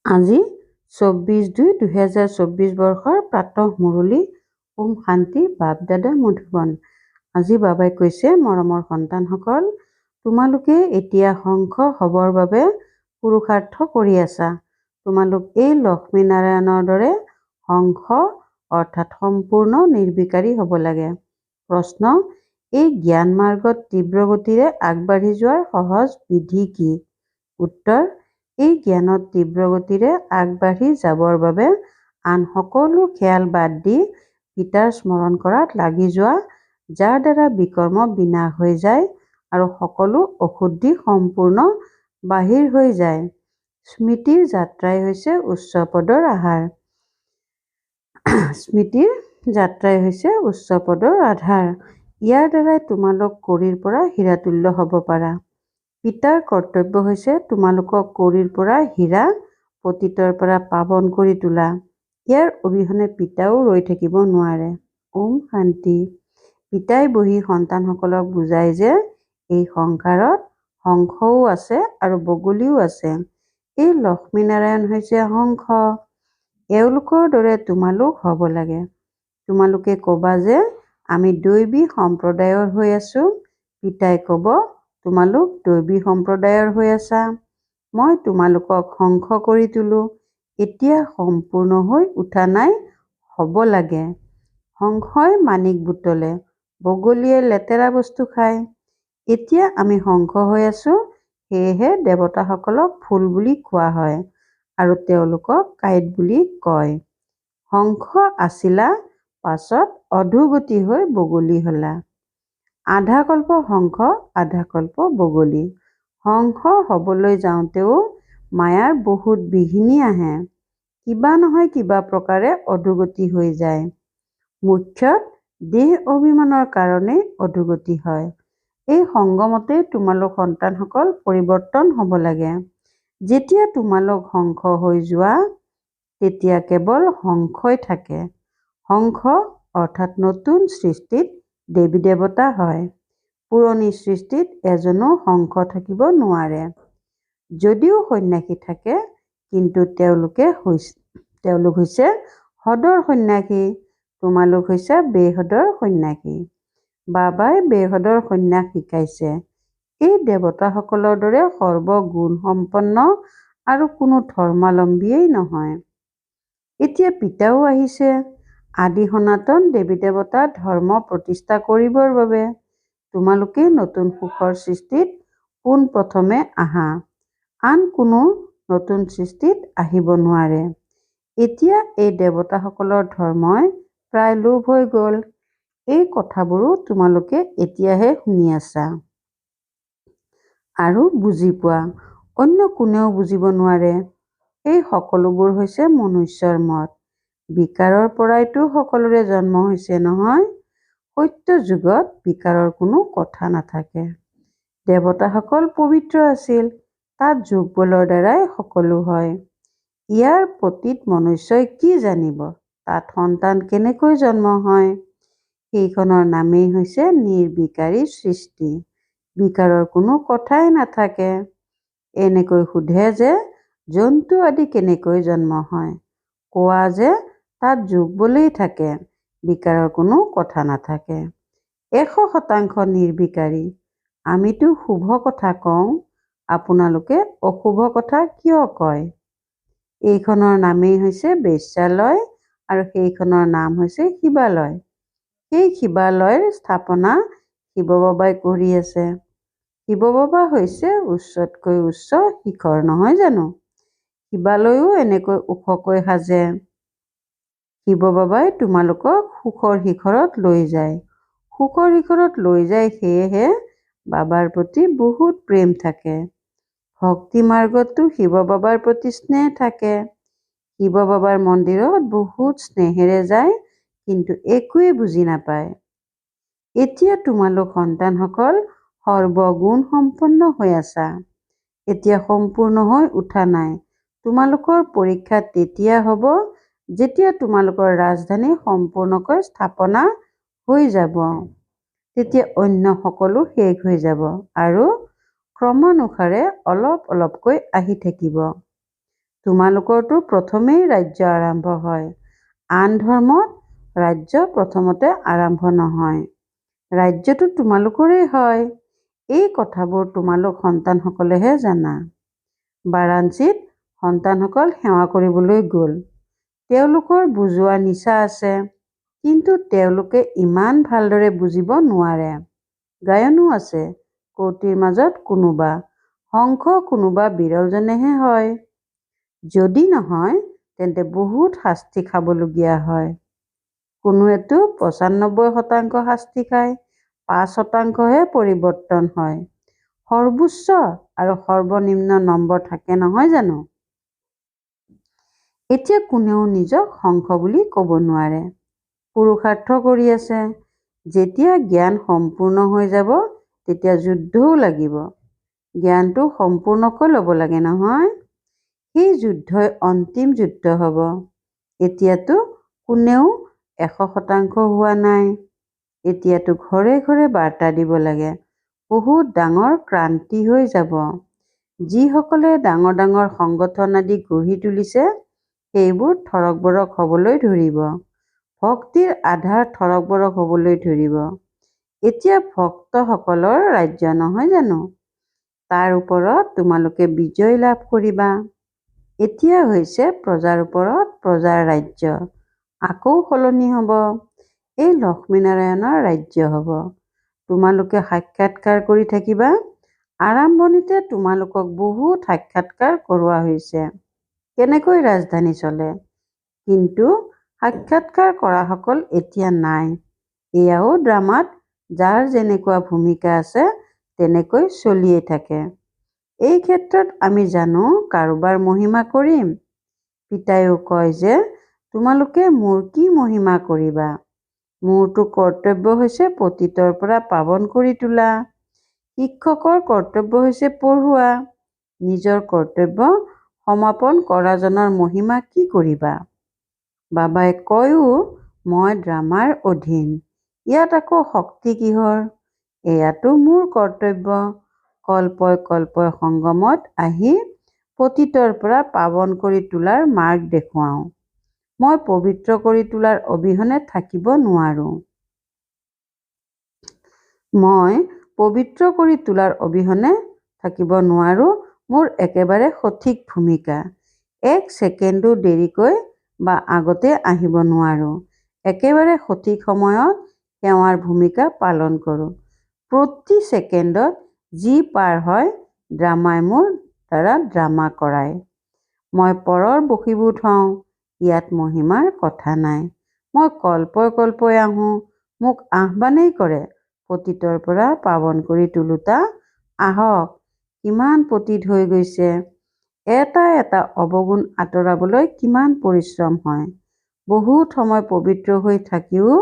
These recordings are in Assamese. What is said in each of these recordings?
আজি 24/2/2024 বৰ্ষৰ প্ৰাতঃ মুৰলী। ওম শান্তি। বাপ দাদা মধুবন। আজি বাবাই কৈছে, মৰমৰ সন্তানসকল, তোমালোকে এতিয়া সংঘ হবৰ বাবে পুৰুষাৰ্থ কৰি আছা। তোমালোক এই লক্ষ্মীনাৰায়ণৰ দৰে সংঘ অৰ্থাৎ সম্পূৰ্ণ নিৰ্বিকাৰী হ'ব লাগে। প্ৰশ্ন: এই জ্ঞান মাৰ্গত তীব্ৰ গতিৰে আগবাঢ়ি যোৱাৰ সহজ বিধি কি? উত্তৰ: এই জ্ঞানত তীব্ৰ গতিৰে আগবাঢ়ি যাবৰ বাবে আন সকলো খেয়াল বাদ দি পিতাৰ স্মৰণ কৰাত লাগি যোৱা, যাৰ দ্বাৰা বিকৰ্ম বিনাশ হৈ যায় আৰু সকলো অশুদ্ধি সম্পূৰ্ণ বাহিৰ হৈ যায়। স্মৃতিৰ যাত্ৰাই হৈছে উচ্চ পদৰ আধাৰ। স্মৃতিৰ যাত্ৰাই হৈছে উচ্চ পদৰ আধাৰ। ইয়াৰ দ্বাৰাই তোমালোক কড়িৰ পৰা হীৰাতুল্য হ'ব পাৰা। পিতাৰ কৰ্তব্য হৈছে তোমালোকক কড়িৰ পৰা হীৰা, পতিতৰ পৰা পাৱন কৰি তোলা। ইয়াৰ অবিহনে পিতাও ৰৈ থাকিব নোৱাৰে। ওম শান্তি। পিতাই বহি সন্তানসকলক বুজায় যে এই সংসাৰত হংসও আছে আৰু বগলীও আছে। এই লক্ষ্মীনাৰায়ণ হৈছে হংস। এওঁলোকৰ দৰে তোমালোক হ'ব লাগে। তোমালোকে ক'বা যে আমি দৈবী সম্প্ৰদায়ৰ হৈ আছো। পিতাই ক'ব, তোমালোক দৈবী সম্প্ৰদায়ৰ হৈ আছা। মই তোমালোকক হংস কৰি তোলো। এতিয়া সম্পূৰ্ণ হৈ উঠা নাই, হ'ব লাগে। হংসই মাণিক বুটলে, বগলীয়ে লেতেৰা বস্তু খায়। এতিয়া আমি হংস হৈ আছো, সেয়েহে দেৱতাসকলক ফুল বুলি কোৱা হয় আৰু তেওঁলোকক কাঁইট বুলি কয়। হংস আছিলা, পাছত অধোগতি হৈ বগলী হ'লা। আধা কল্প হংস, আধা কল্প বগলী। হংস হ'বলৈ যাওঁতেও মায়াৰ বহুত বিঘিনি আহে। কিবা নহয় কিবা প্ৰকাৰে অধোগতি হৈ যায়। মুখ্যত দেহ অভিমানৰ কাৰণেই অধোগতি হয়। এই সংগমতেই তোমালোক সন্তানসকল পৰিৱৰ্তন হ'ব লাগে। যেতিয়া তোমালোক হংস হৈ যোৱা, তেতিয়া কেৱল হংসই থাকে। হংস অৰ্থাৎ নতুন সৃষ্টিত দেৱী দেৱতা হয়। পুৰণি সৃষ্টিত এজনো হংস থাকিব নোৱাৰে। যদিও সন্ন্যাসী থাকে, কিন্তু তেওঁলোক হৈছে হদৰ সন্ন্যাসী। তোমালোক হৈছে বেহদৰ সন্ন্যাসী। বাবাই বেহদৰ সন্ন্যাস শিকাইছে। এই দেৱতাসকলৰ দৰে সৰ্বগুণসম্পন্ন আৰু কোনো ধৰ্মাৱলম্বীয়েই নহয়। এতিয়া পিতাও আহিছে, আদি সনাতন দেৱী দেৱতা ধৰ্ম প্ৰতিষ্ঠা কৰিবৰ বাবে। তোমালোকে নতুন সুখৰ সৃষ্টিত পোন প্ৰথমে আহা। আন কোনো নতুন সৃষ্টিত আহিব নোৱাৰে। এতিয়া এই দেৱতাসকলৰ ধৰ্মই প্ৰায় লোপ হৈ গ'ল। এই কথাবোৰো তোমালোকে এতিয়াহে শুনি আছা আৰু বুজি পোৱা। অন্য কোনেও বুজিব নোৱাৰে। এই সকলোবোৰ হৈছে মনুষ্যৰ মত। বিকাৰৰ পৰাইতো সকলোৰে জন্ম হৈছে নহয়। সত্য যুগত বিকাৰৰ কোনো কথা নাথাকে। দেৱতাসকল পবিত্ৰ আছিল। তাত যোগ বলৰ দ্বাৰাই সকলো হয়। ইয়াৰ পতীত মনুষ্যই কি জানিব, তাত সন্তান কেনেকৈ জন্ম হয়? সেইখনৰ নামেই হৈছে নিৰ্বিকাৰী সৃষ্টি। বিকাৰৰ কোনো কথাই নাথাকে। এনেকৈ সোধে যে জন্তু আদি কেনেকৈ জন্ম হয়? কোৱা যে তাত যোগ বলেই থাকে, বিকাৰৰ কোনো কথা নাথাকে। 100% নিৰ্বিকাৰী। আমিতো শুভ কথা কওঁ, আপোনালোকে অশুভ কথা কিয় কয়? এইখনৰ নামেই হৈছে বেশ্যালয় আৰু সেইখনৰ নাম হৈছে শিৱালয়। সেই শিৱালয়ৰ স্থাপনা শিৱ বাবাই কৰি আছে। শিৱ বাবা হৈছে উচ্চতকৈ উচ্চ শিখৰ, নহয় জানো? শিৱালয়ো এনেকৈ ওখকৈ সাজে। শিৱ বাবাই তোমালোকক সুখৰ শিখৰত লৈ যায়। সুখৰ শিখৰত লৈ যায়, সেয়েহে বাবাৰ প্ৰতি বহুত প্ৰেম থাকে। ভক্তি মাৰ্গততো শিৱ বাবাৰ প্ৰতি স্নেহ থাকে। শিৱ বাবাৰ মন্দিৰত বহুত স্নেহেৰে যায়, কিন্তু একোৱেই বুজি নাপায়। এতিয়া তোমালোক সন্তানসকল সৰ্বগুণসম্পন্ন হৈ আছা। এতিয়া সম্পূৰ্ণ হৈ উঠা নাই। তোমালোকৰ পৰীক্ষা তেতিয়া হ'ব, যেতিয়া তোমালোকৰ ৰাজধানী সম্পূৰ্ণকৈ স্থাপনা হৈ যাব। তেতিয়া অন্য সকলো শেষ হৈ যাব আৰু ক্ৰমানুসাৰে অলপ অলপকৈ আহি থাকিব। তোমালোকৰতো প্ৰথমেই ৰাজ্য আৰম্ভ হয়। আন ধৰ্মত ৰাজ্য প্ৰথমতে আৰম্ভ নহয়। ৰাজ্যটো তোমালোকৰেই হয়। এই কথাবোৰ তোমালোক সন্তানসকলেহে জানা। বাৰাণসীত সন্তানসকল সেৱা কৰিবলৈ গ'ল। তেওঁলোকৰ বুজোৱাৰ নিচা আছে, কিন্তু তেওঁলোকে ইমান ভালদৰে বুজিব নোৱাৰে। গায়নো আছে, কৌটিৰ মাজত কোনোবা, শংখ কোনোবা বিৰলজনেহে হয়। যদি নহয় তেন্তে বহুত শাস্তি খাবলগীয়া হয়। কোনোৱেতো ৯৫% শাস্তি খায়, ৫%হে পৰিৱৰ্তন হয়। সৰ্বোচ্চ আৰু সৰ্বনিম্ন নম্বৰ থাকে নহয় জানো? এতিয়া কোনেও নিজক শংখ বুলি ক'ব নোৱাৰে। পুৰুষাৰ্থ কৰি আছে। যেতিয়া জ্ঞান সম্পূৰ্ণ হৈ যাব তেতিয়া যুদ্ধও লাগিব। জ্ঞানটো সম্পূৰ্ণকৈ ল'ব লাগে নহয়। সেই যুদ্ধই অন্তিম যুদ্ধ হ'ব। এতিয়াতো কোনেও ১০০% হোৱা নাই। এতিয়াতো ঘৰে ঘৰে বাৰ্তা দিব লাগে। বহুত ডাঙৰ ক্ৰান্তি হৈ যাব। যিসকলে ডাঙৰ ডাঙৰ সংগঠন আদি গঢ়ি তুলিছে সেইবোৰ থৰক-বৰক হ'বলৈ ধৰিব। ভক্তিৰ আধাৰ থৰক-বৰক হ'বলৈ ধৰিব। এতিয়া ভক্তসকলৰ ৰাজ্য নহয় জানো? তাৰ ওপৰত তোমালোকে বিজয় লাভ কৰিবা। এতিয়া হৈছে প্ৰজাৰ ওপৰত প্ৰজাৰ ৰাজ্য। আকৌ সলনি হ'ব। এই লক্ষ্মীনাৰায়ণৰ ৰাজ্য হ'ব। তোমালোকে সাক্ষাৎকাৰ কৰি থাকিবা। আৰম্ভণিতে তোমালোকক বহুত সাক্ষাৎকাৰ কৰোৱা হৈছে, কেনেকৈ ৰাজধানী চলে। কিন্তু সাক্ষাৎকাৰ কৰাসকল এতিয়া নাই। এয়াও ড্ৰামাত যাৰ যেনেকুৱা ভূমিকা আছে তেনেকৈ চলিয়েই থাকে। এই ক্ষেত্ৰত আমি জানো কাৰোবাৰ মহিমা কৰিম। পিতায়েও কয় যে তোমালোকে মোৰ কি মহিমা কৰিবা? মোৰতো কৰ্তব্য হৈছে পতিতৰ পৰা পাৱন কৰি তোলা। শিক্ষকৰ কৰ্তব্য হৈছে পঢ়ুৱা। নিজৰ কৰ্তব্য সমাপন কৰাজনৰ মহিমা কি কৰিবা? বাবাই কয়ও মই ড্ৰামাৰ অধীন। ইয়াত আকৌ শক্তি কিহৰ? এয়াতো মোৰ কৰ্তব্য। কল্পই কল্পই সংগমত আহি পতিতৰ পৰা পাৱন কৰি তোলাৰ মাৰ্গ দেখুৱাওঁ। মই পবিত্ৰ কৰি তোলাৰ অবিহনে থাকিব নোৱাৰো। মই পবিত্ৰ কৰি তোলাৰ অবিহনে থাকিব নোৱাৰো। মোৰ একেবাৰে সঠিক ভূমিকা। ১ ছেকেণ্ডো দেৰিকৈ বা আগতে আহিব নোৱাৰো। একেবাৰে সঠিক সময়ত সেৱাৰ ভূমিকা পালন কৰোঁ। প্ৰতি ছেকেণ্ডত যি পাৰ হয় ড্ৰামাই মোৰ দ্বাৰা ড্ৰামা কৰায়। মই পৰৰ বশীভূত হওঁ। ইয়াত মহিমাৰ কথা নাই। মই কল্পই কল্পই আহোঁ। মোক আহ্বানেই কৰে পতিতৰ পৰা পাৱন কৰি তোলোতা আহক। কিমান পতিত হৈ গৈছে। এটা এটা অৱগুণ আঁতৰাবলৈ কিমান পৰিশ্ৰম হয়। বহুত সময় পবিত্ৰ হৈ থাকিও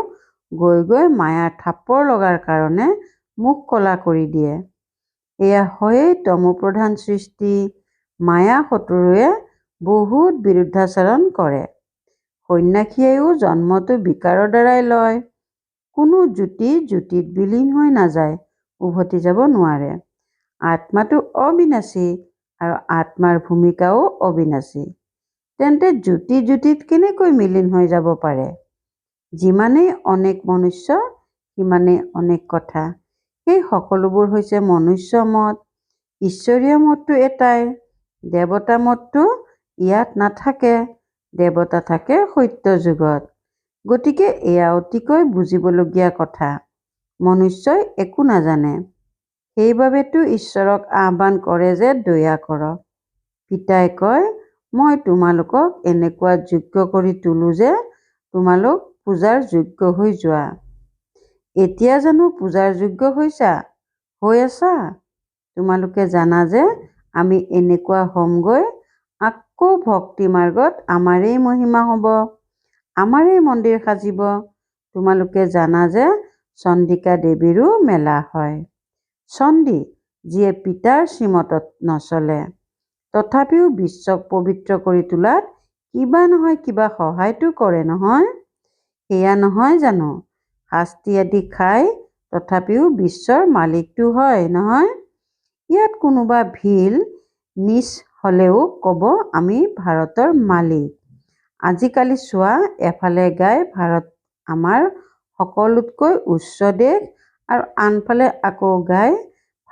গৈ গৈ মায়াৰ থাপৰ লগাৰ কাৰণে মুখ ক'লা কৰি দিয়ে। এয়া হয়েই তমোপ্ৰধান সৃষ্টি। মায়া শত্ৰুৱে বহুত বিৰুদ্ধাচৰণ কৰে। সন্ন্যাসীয়েও জন্মটো বিকাৰৰ দ্বাৰাই লয়। কোনো জ্যোতি জ্যোতিত বিলীন হৈ নাযায়, উভতি যাব নোৱাৰে। আত্মাটো অবিনাশী আৰু আত্মাৰ ভূমিকাও অবিনাশী। তেন্তে জ্যোতি জ্যোতিত কেনেকৈ মিলিন হৈ যাব পাৰে? যিমানেই অনেক মনুষ্য সিমানেই অনেক কথা। সেই সকলোবোৰ হৈছে মনুষ্য মত। ঈশ্বৰীয় মতটো এটাই। দেৱতা মতটো ইয়াত নাথাকে। দেৱতা থাকে সত্য যুগত। গতিকে এয়া অতিকৈ বুজিবলগীয়া কথা। মনুষ্যই একো নাজানে। সেইবাবেতো ঈশ্বৰক আহ্বান কৰে যে দয়া কৰক। পিতাই কয় মই তোমালোকক এনেকুৱা যোগ্য কৰি তোলো যে তোমালোক পূজাৰ যোগ্য হৈ যোৱা। এতিয়া জানো পূজাৰ যোগ্য হৈছা? হৈ আছা? তোমালোকে জানা যে আমি এনেকুৱা হ'মগৈ। আকৌ ভক্তি মাৰ্গত আমাৰেই মহিমা হ'ব। আমাৰেই মন্দিৰ সাজিব। তোমালোকে জানা যে চণ্ডিকা দেৱীৰো মেলা হয়। চণ্ডী যিয়ে পিতাৰ শ্ৰীমতত নচলে, তথাপিও বিশ্বক পবিত্ৰ কৰি তোলাত কিবা নহয় কিবা সহায়তো কৰে নহয়। সেয়া নহয় জানো? শাস্তি আদি খাই তথাপিও বিশ্বৰ মালিকটো হয় নহয়। ইয়াত কোনোবা ভিল নিচ হ'লেও ক'ব আমি ভাৰতৰ মালিক। আজিকালি চোৱা, এফালে গাই ভাৰত আমাৰ সকলোতকৈ উচ্চ দেশ আৰু আনফালে আকৌ গাই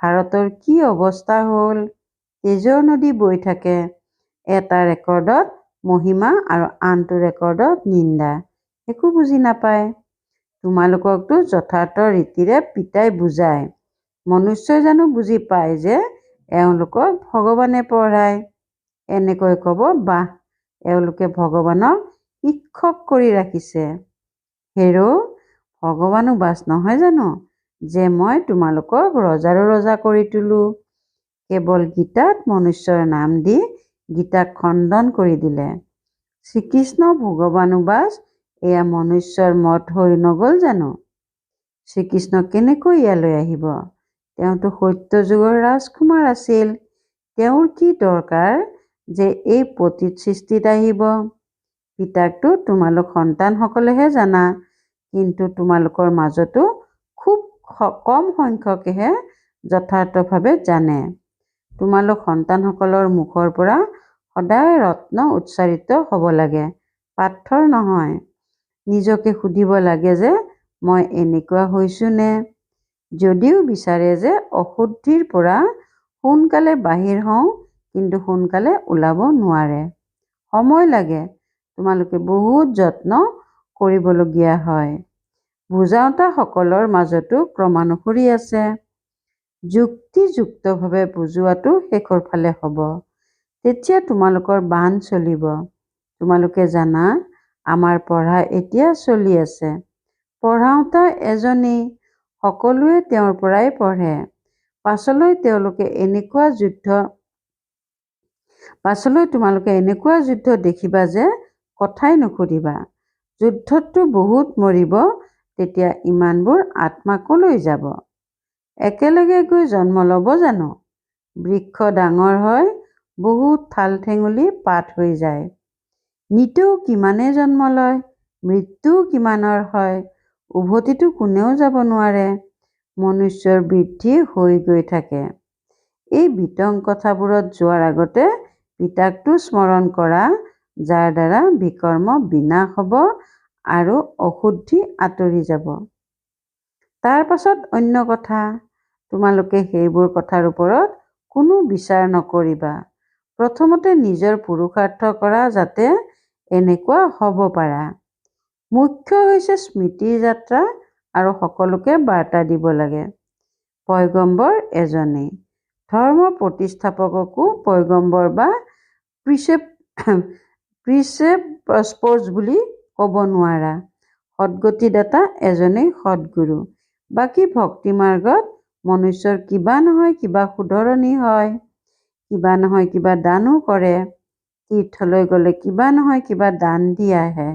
ভাৰতৰ কি অৱস্থা হ'ল। তেজৰ নদী বৈ থাকে, এটা ৰেকৰ্ডত মহিমা আৰু আনটো ৰেকৰ্ডত নিন্দা। একো বুজি নাপায়। তোমালোককতো যথাৰ্থ ৰীতিৰে পিতাই বুজায়। মনুষ্যই জানো বুজি পায় যে এওঁলোকক ভগৱানে পঢ়ায়? এনেকৈ ক'ব, বাহ, এওঁলোকে ভগৱানক শিক্ষক কৰি ৰাখিছে। হেৰ', ভগৱানো বাছ নহয় জানো যে মই তোমালোকক ৰজাৰো ৰজা কৰি তোলো? কেৱল গীতাত মনুষ্যৰ নাম দি গীতাক খণ্ডন কৰি দিলে। শ্ৰীকৃষ্ণ ভগৱানো বাছ এয়া মনুষ্যৰ মত হৈ নগ'ল জানো? শ্ৰীকৃষ্ণ কেনেকৈ ইয়ালৈ আহিব? তেওঁতো সত্য যুগৰ ৰাজকুমাৰ আছিল। তেওঁৰ কি দৰকাৰ যে এই পতিত সৃষ্টিত আহিব? পিতাকতো তোমালোক সন্তানসকলেহে জানা, কিন্তু তোমালোকৰ মাজতো খুব কম সংখ্যকেহে যথাৰ্থভাৱে জানে। তোমালোক সন্তানসকলৰ মুখৰ পৰা সদায় ৰত্ন উচ্চাৰিত হ'ব লাগে, পাথৰ নহয়। নিজকে সুধিব লাগে যে মই এনেকুৱা হৈছো নে? যদিও বিচাৰে যে অশুদ্ধিৰ পৰা সোনকালে বাহিৰ হওঁ, কিন্তু সোনকালে ওলাব নোৱাৰে। সময় লাগে, তোমালোকে বহুত যত্ন কৰিবলগীয়া হয়। বুজাওঁতাসকলৰ মাজতো ক্ৰমানুসৰি আছে। যুক্তিযুক্তভাৱে বুজোৱাটো শেষৰ ফালে হ'ব। তেতিয়া তোমালোকৰ বান চলিব। তোমালোকে জানা, আমাৰ পঢ়া এতিয়া চলি আছে। পঢ়াওঁতা এজনেই, সকলোৱে তেওঁৰ পৰাই পঢ়ে। পাছলৈ তোমালোকে এনেকুৱা যুদ্ধ দেখিবা যে কথাই নুসুধিবা। যুদ্ধততো বহুত মৰিব, তেতিয়া ইমানবোৰ আত্মা কলৈ যাব? একেলগে গৈ জন্ম ল'ব জানো? বৃক্ষ ডাঙৰ হয়, বহুত ঠাল ঠেঙুলি পাত হৈ যায়। নিতৌ কিমানে জন্ম লয়, মৃত্যুও কিমানৰ হয়, উভতিতো কোনেও যাব নোৱাৰে। মনুষ্যৰ বৃদ্ধি হৈ গৈ থাকে। এই বিতং কথাবোৰত যোৱাৰ আগতে পিতাকটো স্মৰণ কৰা, যাৰ দ্বাৰা বিকৰ্ম বিনাশ হ'ব আৰু অশুদ্ধি আঁতৰি যাব। তাৰ পাছত অন্য কথা। তোমালোকে সেইবোৰ কথাৰ ওপৰত কোনো বিচাৰ নকৰিবা। প্ৰথমতে নিজৰ পুৰুষাৰ্থ কৰা, যাতে এনেকুৱা হ'ব পাৰা। মুখ্য হৈছে স্মৃতিৰ যাত্ৰা আৰু সকলোকে বাৰ্তা দিব লাগে। পয়গম্বৰ এজনেই। ধৰ্ম প্ৰতিষ্ঠাপককো পয়গম্বৰ বা প্ৰিচেপ্টৰ্ছ বুলি ক'ব নোৱাৰা। সদ্গতিদাতা এজনেই সদ্গুৰু। বাকী ভক্তি মাৰ্গত মনুষ্যৰ কিবা নহয় কিবা শুধৰণি হয়, কিবা নহয় কিবা দানো কৰে। তীৰ্থলৈ গ'লে কিবা নহয় কিবা দান দি আহে।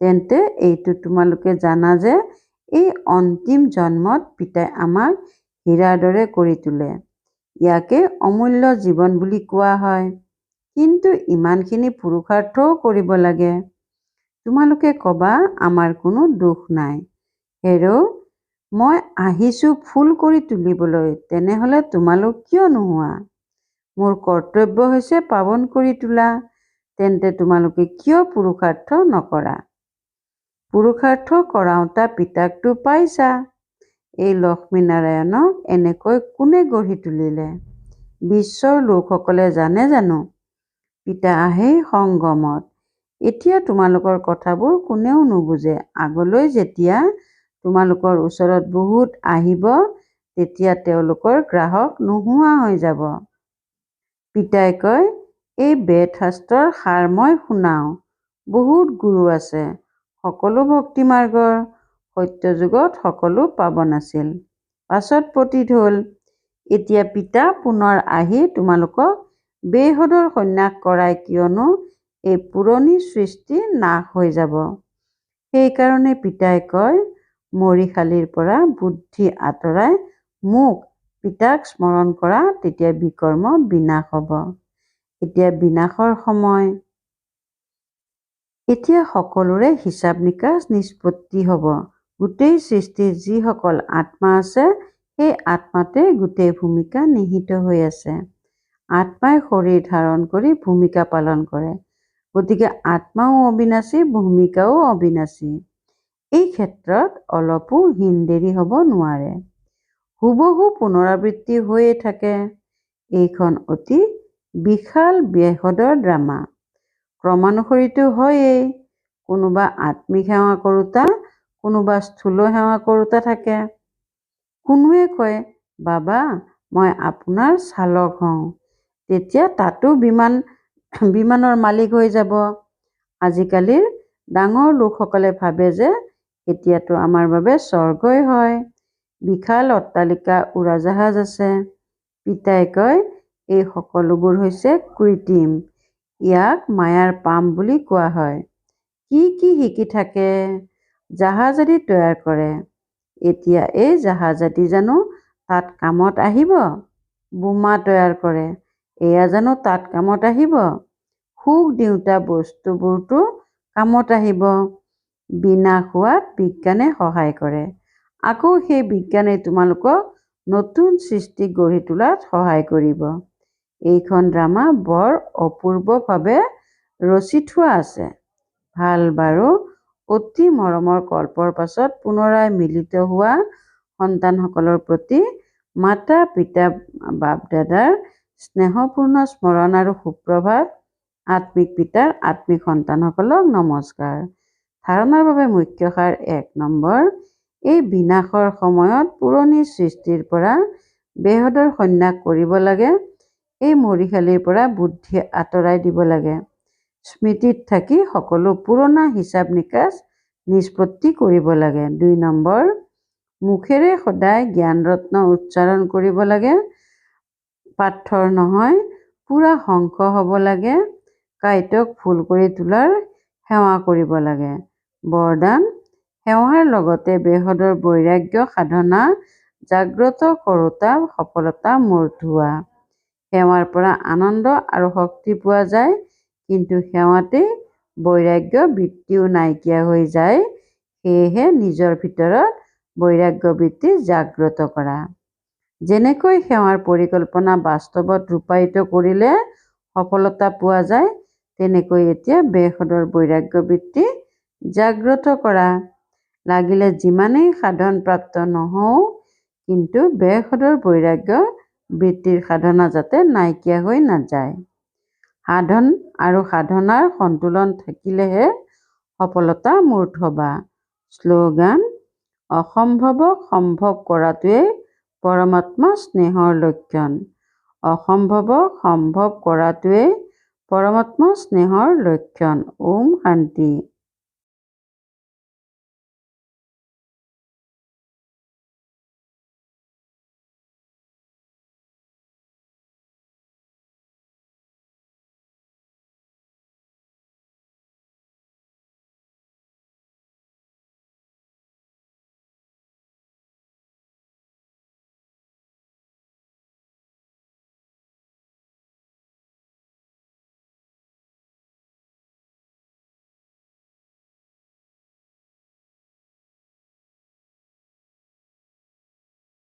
তেন্তে এইটো তোমালোকে জানা যে এই অন্তিম জন্মত পিতাই আমাক হীৰাৰ দৰে কৰি তোলে। ইয়াকে অমূল্য জীৱন বুলি কোৱা হয়। কিন্তু ইমানখিনি পুৰুষাৰ্থও কৰিব লাগে। তোমালোকে ক'বা আমাৰ কোনো দোষ নাই। হেৰ', মই আহিছো ফুল কৰি তুলিবলৈ, তেনেহ'লে তোমালোক কিয় নোহোৱা? মোৰ কৰ্তব্য হৈছে পাৱন কৰি তোলা, তেন্তে তোমালোকে কিয় পুৰুষাৰ্থ নকৰা? পুৰুষাৰ্থ কৰাওঁতা পিতাকটো পাইছা। এই লক্ষ্মীনাৰায়ণক এনেকৈ কোনে গঢ়ি তুলিলে? বিশ্বৰ লোকসকলে জানে জানো? পিতা আহেই সংগমত। এতিয়া তোমালোকৰ কথাবোৰ কোনেও নুবুজে। আগলৈ যেতিয়া তোমালোকৰ ওচৰত বহুত আহিব, তেতিয়া তেওঁলোকৰ গ্ৰাহক নোহোৱা হৈ যাব। পিতাই কয়, এই বেদ শাস্ত্ৰৰ সাৰ মই শুনাওঁ। বহুত গুৰু আছে, সকলো ভক্তি মাৰ্গৰ। সত্য যুগত সকলো পাৱন আছিল, পাছত পতিত হ'ল। এতিয়া পিতা পুনৰ আহি তোমালোকক বেহদৰ সন্যাস কৰায়, কিয়নো এই পুৰণি সৃষ্টি নাশ হৈ যাব। সেইকাৰণে পিতাই কয়, মৰিশালীৰ পৰা বুদ্ধি আঁতৰাই মোক পিতাক স্মৰণ কৰা, তেতিয়া বিকৰ্ম বিনাশ হ'ব। এতিয়া বিনাশৰ সময়। এতিয়া সকলোৰে হিচাপ নিকাচ নিষ্পত্তি হ'ব। গোটেই সৃষ্টিত যিসকল আত্মা আছে, সেই আত্মাতে গোটেই ভূমিকা নিহিত হৈ আছে। আত্মাই শৰীৰ ধাৰণ কৰি ভূমিকা পালন কৰে। গতিকে আত্মাও অবিনাশী, ভূমিকাও অবিনাশী। এই ক্ষেত্ৰত অলপো হিনদেৰি হ'ব নোৱাৰে। হুবহু পুনৰাবৃত্তি হৈয়ে থাকে। এইখন অতি বিশাল বেহদৰ ড্ৰামা। ক্ৰমানুসৰিতো হয়েই। কোনোবা আত্মিক সেৱা কৰোঁতা, কোনোবা স্থূল সেৱা কৰোঁতা থাকে। কোনোৱে কয়, বাবা মই আপোনাৰ চালক হওঁ। তেতিয়া তাতো বিমানৰ মালিক হৈ যাব। আজিকালিৰ ডাঙৰ লোকসকলে ভাবে যে এতিয়াতো আমাৰ বাবে স্বৰ্গই হয়। বিশাল অট্টালিকা, উৰাজাহাজ আছে। পিতাই কয়, এই সকলোবোৰ হৈছে কৃত্ৰিম। ইয়াক মায়াৰ পাম বুলি কোৱা হয়। কি শিকি থাকে? জাহাজ আদি তৈয়াৰ কৰে। এতিয়া এই জাহাজ আদি জানো তাত কামত আহিব? বোমা তৈয়াৰ কৰে। এয়া জানো তাত কামত আহিব? সুখ দিওঁতা বস্তুবোৰতো কামত আহিব। বিনাশ হোৱাত বিজ্ঞানে সহায় কৰে। আকৌ সেই বিজ্ঞানে তোমালোকক নতুন সৃষ্টি গঢ়ি তোলাত সহায় কৰিব। এইখন ড্ৰামা বৰ অপূৰ্বভাৱে ৰচি থোৱা আছে। ভাল বাৰু, অতি মৰমৰ কল্পৰ পাছত পুনৰাই মিলিত হোৱা সন্তানসকলৰ প্ৰতি মাতা পিতা বাপ দাদাৰ স্নেহপূৰ্ণ স্মৰণ আৰু সুপ্ৰভাত। আত্মিক পিতাৰ আত্মিক সন্তানসকলক নমস্কাৰ। ধাৰণাৰ বাবে মুখ্য সাৰ ১ নম্বৰ। এই বিনাশৰ সময়ত পুৰণি সৃষ্টিৰ পৰা বেহদৰ সন্ন্যাস কৰিব লাগে। এই মৰিশালীৰ পৰা বুদ্ধি আঁতৰাই দিব লাগে। স্মৃতিত থাকি সকলো পুৰণা হিচাপ নিকাচ নিষ্পত্তি কৰিব লাগে। ২ নম্বৰ। মুখেৰে সদায় জ্ঞানৰত্ন উচ্চাৰণ কৰিব লাগে। পাথৰ নহয়, পুৰা শংখ হ'ব লাগে। কাইটক ফুল কৰি তোলাৰ সেৱা কৰিব লাগে। বৰদান, সেৱাৰ লগতে বেহদৰ বৈৰাগ্য সাধনা জাগ্ৰত কৰোঁতা সফলতা মূৰ্ত হোৱা। সেৱাৰ পৰা আনন্দ আৰু শক্তি পোৱা যায়, কিন্তু সেৱাতেই বৈৰাগ্য বৃত্তিও নাইকিয়া হৈ যায়। সেয়েহে নিজৰ ভিতৰত বৈৰাগ্য বৃত্তি জাগ্ৰত কৰা। যেনেকৈ সেৱাৰ পৰিকল্পনা বাস্তৱত ৰূপায়িত কৰিলে সফলতা পোৱা যায়, তেনেকৈ এতিয়া বেহদৰ বৈৰাগ্য বৃত্তি জাগ্ৰত কৰা। লাগিলে যিমানেই সাধন প্ৰাপ্ত নহওঁ, কিন্তু বেহদৰ বৈৰাগ্য বৃত্তিৰ সাধনা যাতে নাইকিয়া হৈ নাযায়। সাধন আৰু সাধনাৰ সন্তুলন থাকিলেহে সফলতা মূৰ্ত হ'বা। শ্লোগান: অসম্ভৱক সম্ভৱ কৰাটোৱেই পৰমাত্মা স্নেহৰ লক্ষণ। অসম্ভৱক সম্ভৱ কৰাটোৱেই পৰমাত্মা স্নেহৰ লক্ষণ। ওম শান্তি।